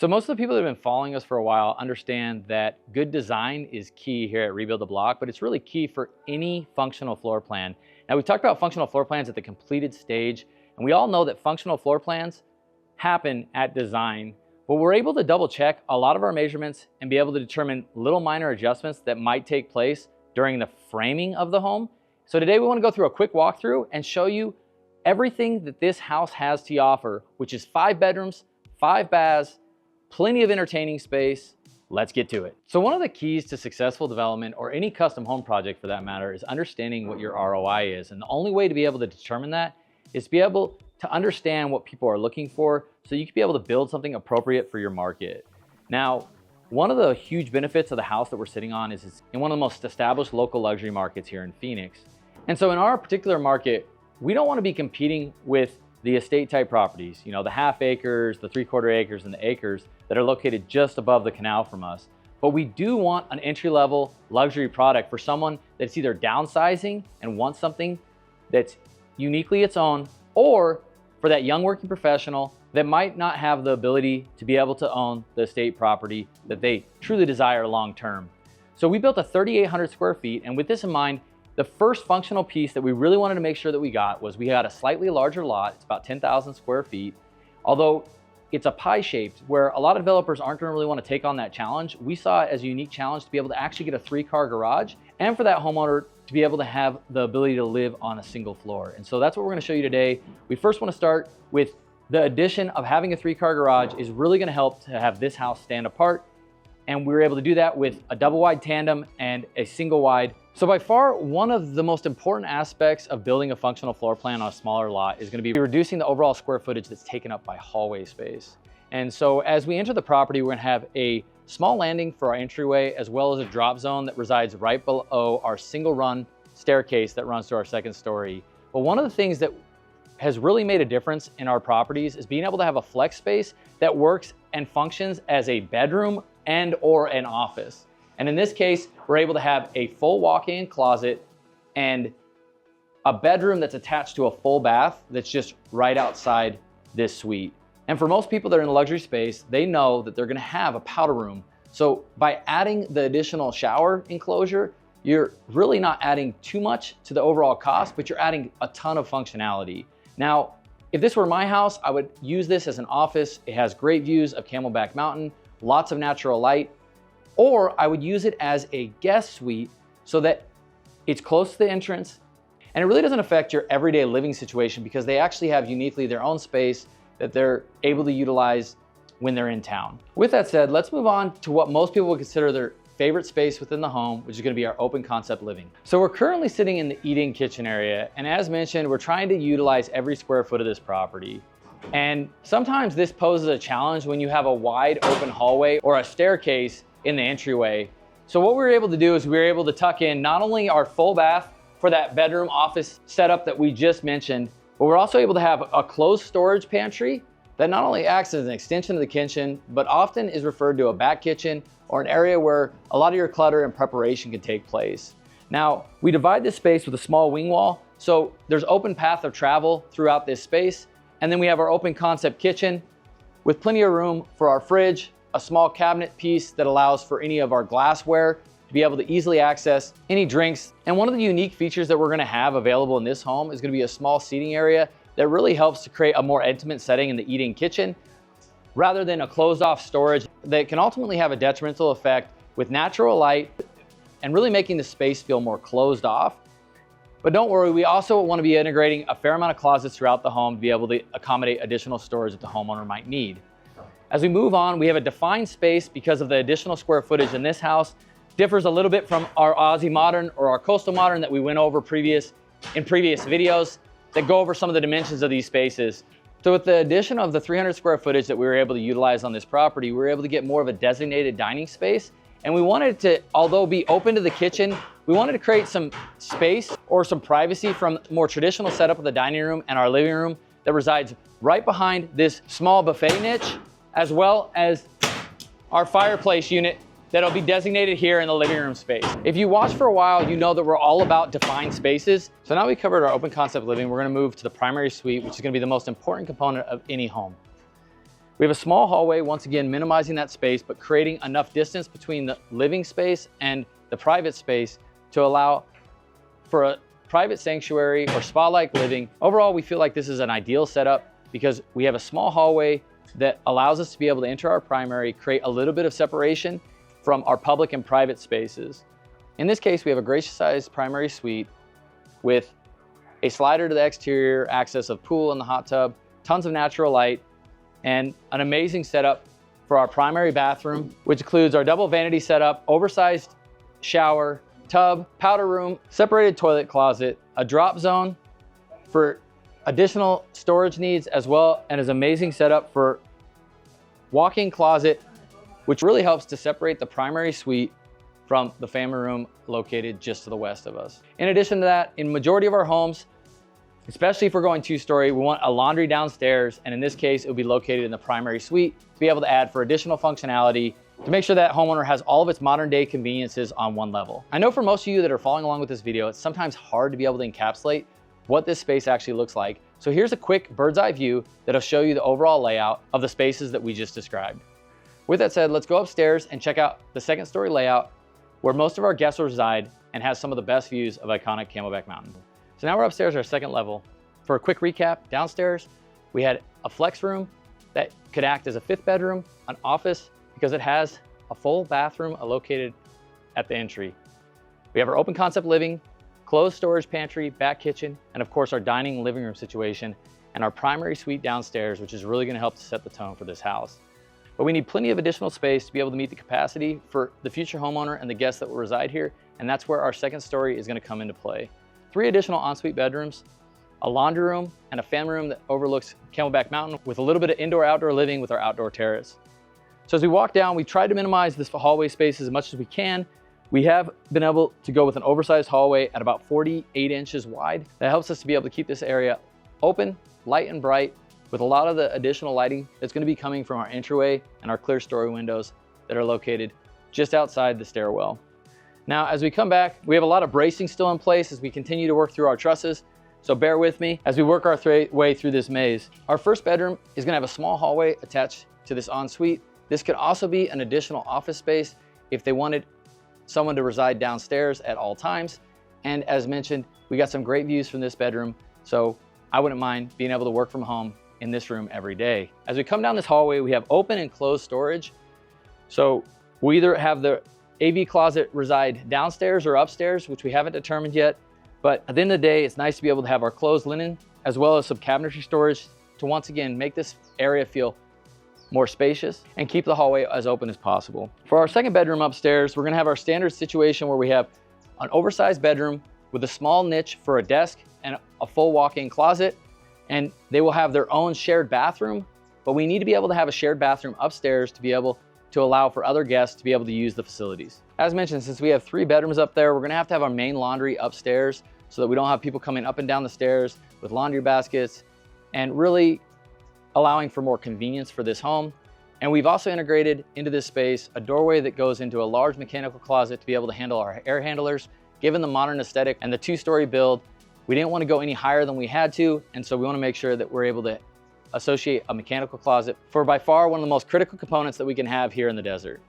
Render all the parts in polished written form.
So most of the people that have been following us for a while understand that good design is key here at Rebuild the Block, but it's really key for any functional floor plan. Now, we talked about functional floor plans at the completed stage, and we all know that functional floor plans happen at design, but we're able to double check a lot of our measurements and be able to determine little minor adjustments that might take place during the framing of the home. So today we want to go through a quick walkthrough and show you everything that this house has to offer, which is 5 bedrooms, 5 baths, plenty of entertaining space. Let's get to it. So one of the keys to successful development, or any custom home project for that matter, is understanding what your ROI is. And the only way to be able to determine that is to be able to understand what people are looking for so you can be able to build something appropriate for your market. Now, one of the huge benefits of the house that we're sitting on is it's in one of the most established local luxury markets here in Phoenix. And so in our particular market, we don't want to be competing with the estate type properties, you know, the half acres, the 3/4 acres, and the acres that are located just above the canal from us. But we do want an entry-level luxury product for someone that's either downsizing and wants something that's uniquely its own, or for that young working professional that might not have the ability to be able to own the estate property that they truly desire long-term. So we built a 3,800 square feet, and with this in mind, the first functional piece that we really wanted to make sure that we got was we got a slightly larger lot. It's about 10,000 square feet. Although it's a pie shaped where a lot of developers aren't gonna really want to take on that challenge. We saw it as a unique challenge to be able to actually get a 3-car garage and for that homeowner to be able to have the ability to live on a single floor. And so that's what we're gonna show you today. We first wanna start with the addition of having a 3-car garage is really gonna help to have this house stand apart. And we were able to do that with a double wide tandem and a single wide. So by far, one of the most important aspects of building a functional floor plan on a smaller lot is gonna be reducing the overall square footage that's taken up by hallway space. And so as we enter the property, we're gonna have a small landing for our entryway, as well as a drop zone that resides right below our single run staircase that runs to our 2nd story. But one of the things that has really made a difference in our properties is being able to have a flex space that works and functions as a bedroom and or an office. And in this case, we're able to have a full walk-in closet and a bedroom that's attached to a full bath that's just right outside this suite. And for most people that are in a luxury space, they know that they're gonna have a powder room. So by adding the additional shower enclosure, you're really not adding too much to the overall cost, but you're adding a ton of functionality. Now, if this were my house, I would use this as an office. It has great views of Camelback Mountain, lots of natural light, or I would use it as a guest suite so that it's close to the entrance and it really doesn't affect your everyday living situation because they actually have uniquely their own space that they're able to utilize when they're in town. With that said, let's move on to what most people would consider their favorite space within the home, which is gonna be our open concept living. So we're currently sitting in the eat-in kitchen area, and as mentioned, we're trying to utilize every square foot of this property. And sometimes this poses a challenge when you have a wide open hallway or a staircase in the entryway. So what we were able to do is we were able to tuck in not only our full bath for that bedroom office setup that we just mentioned, but we're also able to have a closed storage pantry that not only acts as an extension of the kitchen, but often is referred to a back kitchen or an area where a lot of your clutter and preparation can take place. Now, we divide this space with a small wing wall, so there's open path of travel throughout this space. And then we have our open concept kitchen with plenty of room for our fridge, a small cabinet piece that allows for any of our glassware to be able to easily access any drinks. And one of the unique features that we're gonna have available in this home is gonna be a small seating area that really helps to create a more intimate setting in the eat-in kitchen rather than a closed off storage that can ultimately have a detrimental effect with natural light and really making the space feel more closed off. But don't worry, we also want to be integrating a fair amount of closets throughout the home to be able to accommodate additional storage that the homeowner might need. As we move on, we have a defined space because of the additional square footage in this house. Differs a little bit from our Aussie Modern or our Coastal Modern that we went over in previous videos that go over some of the dimensions of these spaces. So with the addition of the 300 square footage that we were able to utilize on this property, we were able to get more of a designated dining space. And we wanted to, although be open to the kitchen, we wanted to create some space or some privacy from more traditional setup of the dining room and our living room that resides right behind this small buffet niche, as well as our fireplace unit that'll be designated here in the living room space. If you watch for a while, you know that we're all about defined spaces. So now we covered our open concept living, we're gonna move to the primary suite, which is gonna be the most important component of any home. We have a small hallway, once again, minimizing that space, but creating enough distance between the living space and the private space to allow for a private sanctuary or spa-like living. Overall, we feel like this is an ideal setup because we have a small hallway that allows us to be able to enter our primary, create a little bit of separation from our public and private spaces. In this case, we have a gracious sized primary suite with a slider to the exterior, access of pool and the hot tub, tons of natural light, and an amazing setup for our primary bathroom, which includes our double vanity setup, oversized shower, tub, powder room, separated toilet closet, a drop zone for additional storage needs, as well as an amazing setup for walk-in closet, which really helps to separate the primary suite from the family room located just to the west of us. In addition to that, in majority of our homes, especially if we're going 2-story, we want a laundry downstairs, and in this case, it will be located in the primary suite to be able to add for additional functionality to make sure that homeowner has all of its modern day conveniences on one level. I know for most of you that are following along with this video, it's sometimes hard to be able to encapsulate what this space actually looks like. So here's a quick bird's eye view that'll show you the overall layout of the spaces that we just described. With that said, let's go upstairs and check out the 2nd story layout where most of our guests reside and has some of the best views of iconic Camelback Mountain. So now we're upstairs, our 2nd level. For a quick recap, downstairs, we had a flex room that could act as a 5th bedroom, an office, because it has a full bathroom located at the entry. We have our open concept living, closed storage pantry, back kitchen, and of course our dining and living room situation, and our primary suite downstairs, which is really gonna help to set the tone for this house. But we need plenty of additional space to be able to meet the capacity for the future homeowner and the guests that will reside here, and that's where our 2nd story is gonna come into play. 3 additional ensuite bedrooms, a laundry room, and a family room that overlooks Camelback Mountain with a little bit of indoor-outdoor living with our outdoor terrace. So as we walk down, we try to minimize this hallway space as much as we can. We have been able to go with an oversized hallway at about 48 inches wide. That helps us to be able to keep this area open, light and bright, with a lot of the additional lighting that's gonna be coming from our entryway and our clear story windows that are located just outside the stairwell. Now, as we come back, we have a lot of bracing still in place as we continue to work through our trusses. So bear with me as we work our way through this maze. Our 1st bedroom is gonna have a small hallway attached to this ensuite. This could also be an additional office space if they wanted someone to reside downstairs at all times. And as mentioned, we got some great views from this bedroom, so I wouldn't mind being able to work from home in this room every day. As we come down this hallway, we have open and closed storage. So we either have the AV closet reside downstairs or upstairs, which we haven't determined yet. But at the end of the day, it's nice to be able to have our closed linen as well as some cabinetry storage to once again make this area feel more spacious and keep the hallway as open as possible. For our 2nd bedroom upstairs, we're gonna have our standard situation where we have an oversized bedroom with a small niche for a desk and a full walk-in closet. And they will have their own shared bathroom, but we need to be able to have a shared bathroom upstairs to be able to allow for other guests to be able to use the facilities. As mentioned, since we have 3 bedrooms up there, we're gonna have to have our main laundry upstairs so that we don't have people coming up and down the stairs with laundry baskets, and really allowing for more convenience for this home. And we've also integrated into this space a doorway that goes into a large mechanical closet to be able to handle our air handlers. Given the modern aesthetic and the 2-story build, we didn't want to go any higher than we had to, and so we want to make sure that we're able to associate a mechanical closet for by far one of the most critical components that we can have here in the desert,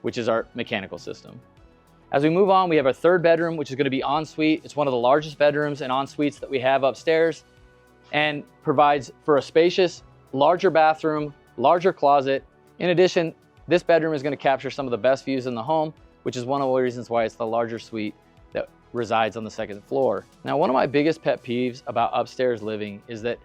which is our mechanical system. As we move on, we have our 3rd bedroom, which is going to be ensuite. It's one of the largest bedrooms and ensuites that we have upstairs, and provides for a spacious, larger bathroom, larger closet. In addition, this bedroom is going to capture some of the best views in the home, which is one of the reasons why it's the larger suite that resides on the 2nd floor. Now, one of my biggest pet peeves about upstairs living is that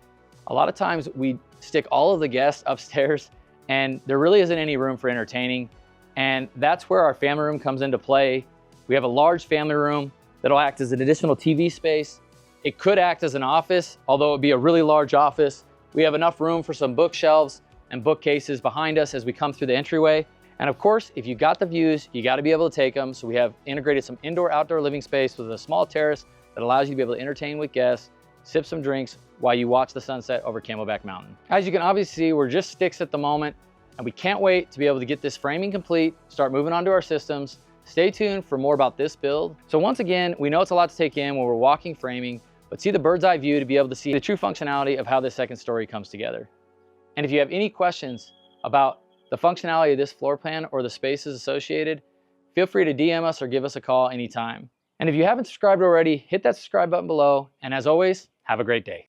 a lot of times we stick all of the guests upstairs and there really isn't any room for entertaining. And that's where our family room comes into play. We have a large family room that'll act as an additional TV space. It could act as an office, although it'd be a really large office. We have enough room for some bookshelves and bookcases behind us as we come through the entryway. And of course, if you got the views, you got to be able to take them. So we have integrated some indoor-outdoor living space with a small terrace that allows you to be able to entertain with guests, sip some drinks while you watch the sunset over Camelback Mountain. As you can obviously see, we're just sticks at the moment, and we can't wait to be able to get this framing complete, start moving on to our systems. Stay tuned for more about this build. So once again, we know it's a lot to take in when we're walking framing, but see the bird's eye view to be able to see the true functionality of how this 2nd story comes together. And if you have any questions about the functionality of this floor plan or the spaces associated, feel free to DM us or give us a call anytime. And if you haven't subscribed already, hit that subscribe button below. And as always, have a great day.